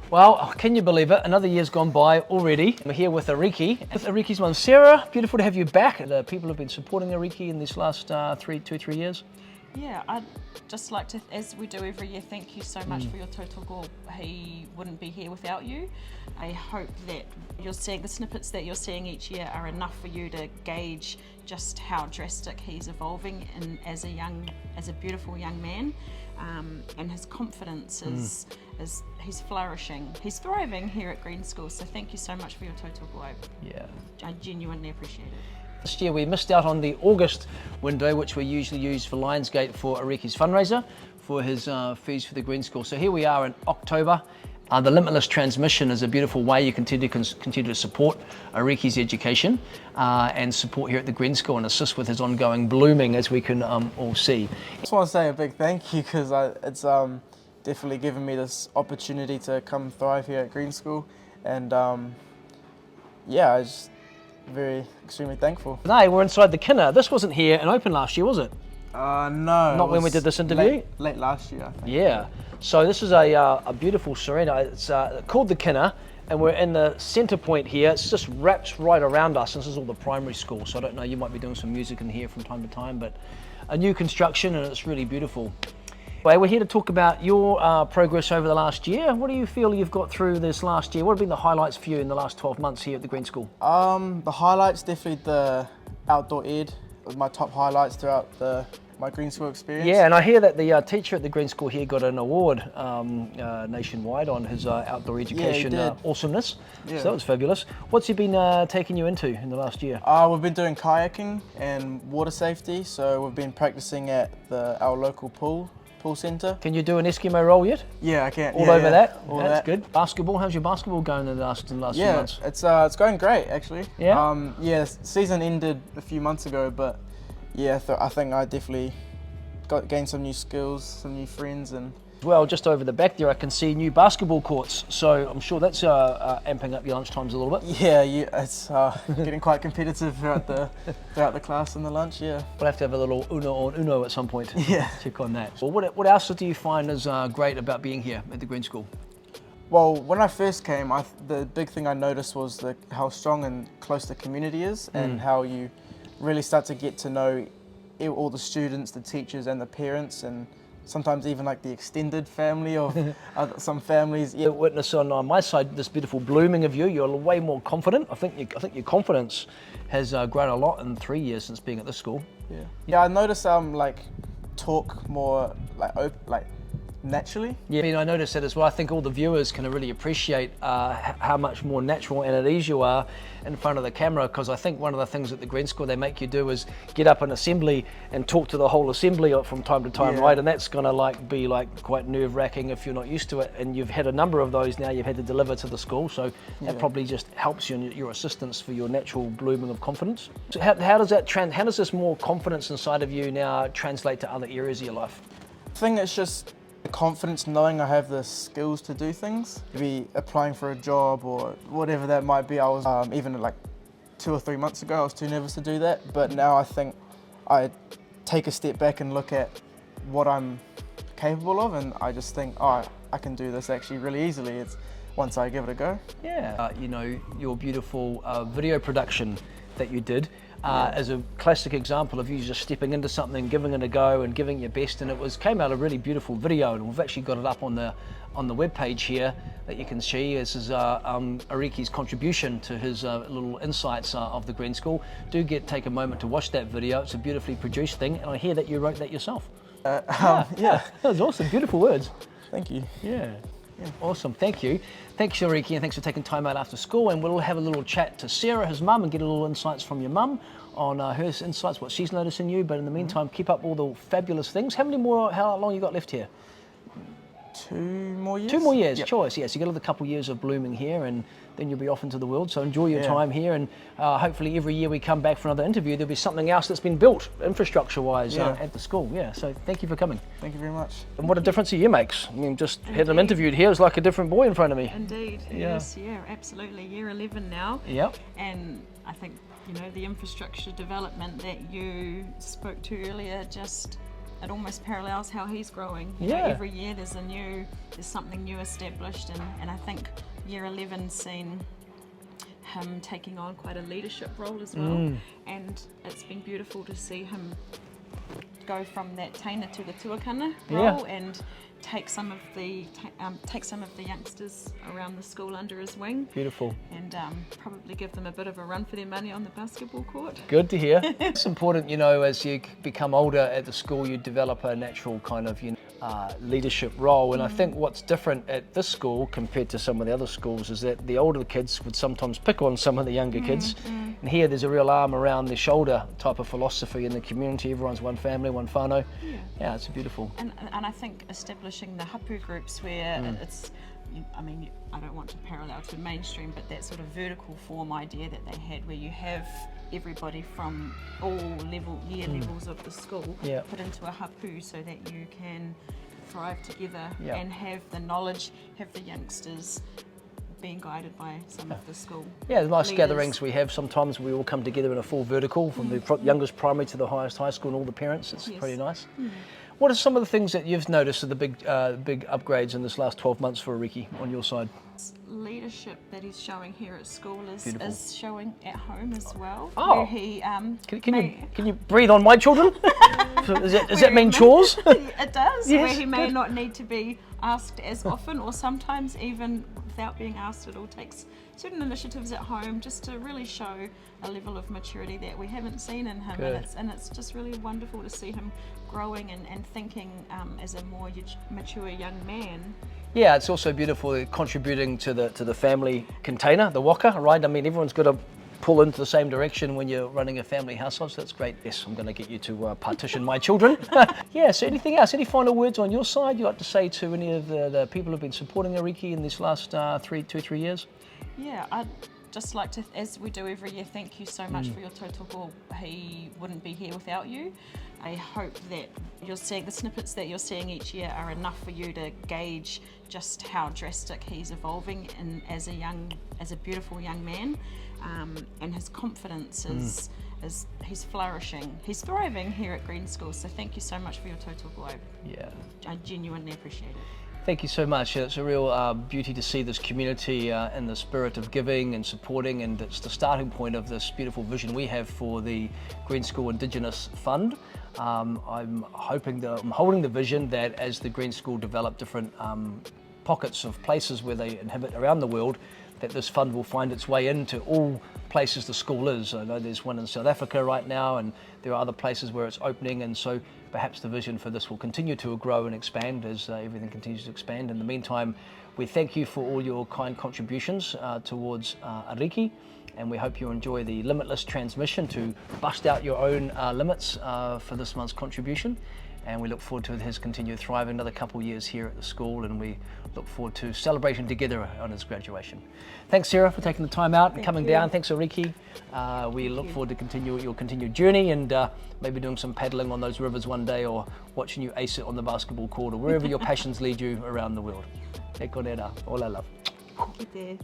Well, can you believe it? Another year's gone by already. I'm here with Ariki. With Ariki's mum, Sarah. Beautiful to have you back. The people have been supporting Ariki in these last 3 years. Yeah, I'd just like to, as we do every year, thank you so much for your tautoko. He wouldn't be here without you. I hope that you're seeing the snippets that you're seeing each year are enough for you to gauge just how drastic he's evolving and as a beautiful young man. And his confidence is he's flourishing. He's thriving here at Green School. So thank you so much for your tautoko. I genuinely appreciate it. This year we missed out on the August window, which we usually use for Lionsgate for Ariki's fundraiser for his fees for the Green School. So here we are in October. The Limitless transmission is a beautiful way you continue to support Ariki's education and support here at the Green School and assist with his ongoing blooming, as we can all see. I just want to say a big thank you because it's definitely given me this opportunity to come thrive here at Green School, and yeah, I just extremely thankful. Today we're inside the Kinner. This wasn't here and open last year, was it? No. Not when we did this interview? Late last year, I think. Yeah. So this is a beautiful surrender. It's called the Kinner, and we're in the centre point here. It just wraps right around us. This is all the primary school, so I don't know, you might be doing some music in here from time to time, but a new construction and it's really beautiful. Anyway, we're here to talk about your progress over the last year. What do you feel you've got through this last year? What have been the highlights for you in the last 12 months here at the Green School? The highlights, definitely the outdoor ed was my top highlights throughout my Green School experience. Yeah, and I hear that the teacher at the Green School here got an award nationwide on his outdoor education awesomeness. Yeah. So that was fabulous. What's he been taking you into in the last year? We've been doing kayaking and water safety, so we've been practicing at our local pool centre. Can you do an Eskimo roll yet? Yeah, I can. All over that? All That's good. Basketball, how's your basketball going in the last few months? Yeah, it's going great actually. Yeah? Yeah, season ended a few months ago, but yeah, I think I definitely gained some new skills, some new friends, and well, just over the back there I can see new basketball courts, so I'm sure that's amping up your lunch times a little bit. Yeah, it's getting quite competitive throughout the class and the lunch. Yeah, we'll have to have a little uno on uno at some point. Yeah, check on that. Well, what else do you find is great about being here at the Green School? Well, when I first came, the big thing I noticed was how strong and close the community is, and how you really start to get to know all the students, the teachers and the parents, and sometimes even like the extended family of some families. Yeah. Witness on my side this beautiful blooming of you. You're way more confident. I think your confidence has grown a lot in 3 years since being at this school. Yeah, I noticed talk more like naturally. Yeah, I mean, I noticed that as well. I think all the viewers can really appreciate how much more natural and at ease you are in front of the camera, because I think one of the things at the Green School they make you do is get up in assembly and talk to the whole assembly from time to time, right? And that's going to be quite nerve-wracking if you're not used to it, and you've had a number of those now you've had to deliver to the school, so that probably just helps you in your assistance for your natural blooming of confidence. So how does this more confidence inside of you now translate to other areas of your life? I think it's just confidence knowing I have the skills to do things. Maybe applying for a job or whatever that might be. I was even like 2 or 3 months ago I was too nervous to do that, but now I think I take a step back and look at what I'm capable of, and I just think, I can do this actually really easily. It's once I give it a go. Yeah, you know, your beautiful video production that you did as a classic example of you just stepping into something, giving it a go and giving your best, and came out a really beautiful video, and we've actually got it up on the web page here that you can see. This is Ariki's contribution to his little insights of the Green School. Take a moment to watch that video. It's a beautifully produced thing, and I hear that you wrote that yourself. Yeah. That was awesome, beautiful words. Thank you. Yeah. Awesome, thank you. Thanks, Ariki, and thanks for taking time out after school, and we'll have a little chat to Sarah, his mum, and get a little insights from your mum on her insights, what she's noticing you, but in the meantime, keep up all the fabulous things. How long you got left here? 2 more years. 2 more years, choice, yes. You got another couple of years of blooming here, and then you'll be off into the world, so enjoy your time here, and hopefully every year we come back for another interview, there'll be something else that's been built, infrastructure-wise, at the school. Yeah, so thank you for coming. Thank you very much. And what a difference a year makes. I mean, just had him interviewed here, it's like a different boy in front of me. Indeed, yes, absolutely. Year 11 now. Yep. And I think, the infrastructure development that you spoke to earlier just it almost parallels how he's growing. You know, every year there's something new established, and I think year 11's seen him taking on quite a leadership role as well, and it's been beautiful to see him go from that taina to the tuakana role and take some of the youngsters around the school under his wing. Beautiful. And probably give them a bit of a run for their money on the basketball court. Good to hear. It's important, you know, as you become older at the school, you develop a natural kind of, leadership role. And I think what's different at this school compared to some of the other schools is that the older kids would sometimes pick on some of the younger kids. And here there's a real arm around the shoulder type of philosophy in the community. Everyone's one family, one whānau. Yeah, it's beautiful. And I think establishing the hapu groups where it's, I mean, I don't want to parallel to mainstream, but that sort of vertical form idea that they had, where you have everybody from all year levels of the school put into a hapu so that you can thrive together and have the knowledge, have the youngsters being guided by some of the school the nice leaders. Gatherings we have sometimes, we all come together in a full vertical from the youngest primary to the highest high school and all the parents. It's pretty nice. What are some of the things that you've noticed are the big upgrades in this last 12 months for Ariki on your side? Leadership that he's showing here at school is showing at home as well. Oh. Where he, can you breathe on my children? Does that mean chores? It does, Yes, where he may good. not need to be asked as often, or sometimes even without being asked. It all takes certain initiatives at home just to really show a level of maturity that we haven't seen in him. And it's just really wonderful to see him growing and thinking as a more mature young man. Yeah, it's also beautiful contributing to the family container, the waka, right? I mean, everyone's got to pull into the same direction when you're running a family household, so that's great. Yes, I'm going to get you to partition my children. Yeah, so anything else? Any final words on your side you'd like to say to any of the people who've been supporting Ariki in these last 2-3 years? Yeah, I'd just like to, as we do every year, thank you so much for your tautoko. He wouldn't be here without you. I hope that you're seeing the snippets that you're seeing each year are enough for you to gauge just how drastic he's evolving as a beautiful young man, and his confidence is he's flourishing, he's thriving here at Green School. So thank you so much for your tautoko. I genuinely appreciate it. Thank you so much. It's a real beauty to see this community in the spirit of giving and supporting, and it's the starting point of this beautiful vision we have for the Green School Indigenous Fund. I'm holding the vision that as the Green School develop different pockets of places where they inhabit around the world, that this fund will find its way into all places the school is. I know there's one in South Africa right now, and there are other places where it's opening, and so perhaps the vision for this will continue to grow and expand as everything continues to expand. In the meantime, we thank you for all your kind contributions towards Ariki, and we hope you enjoy the Limitless transmission to bust out your own limits for this month's contribution. And we look forward to his continued thriving another couple of years here at the school, and we look forward to celebrating together on his graduation. Thanks, Sarah, for taking the time out and coming down. Thanks, Ariki. We look forward to your continued journey, and maybe doing some paddling on those rivers one day, or watching you ace it on the basketball court, or wherever your passions lead you around the world. E kōrera, all our love. Ki te.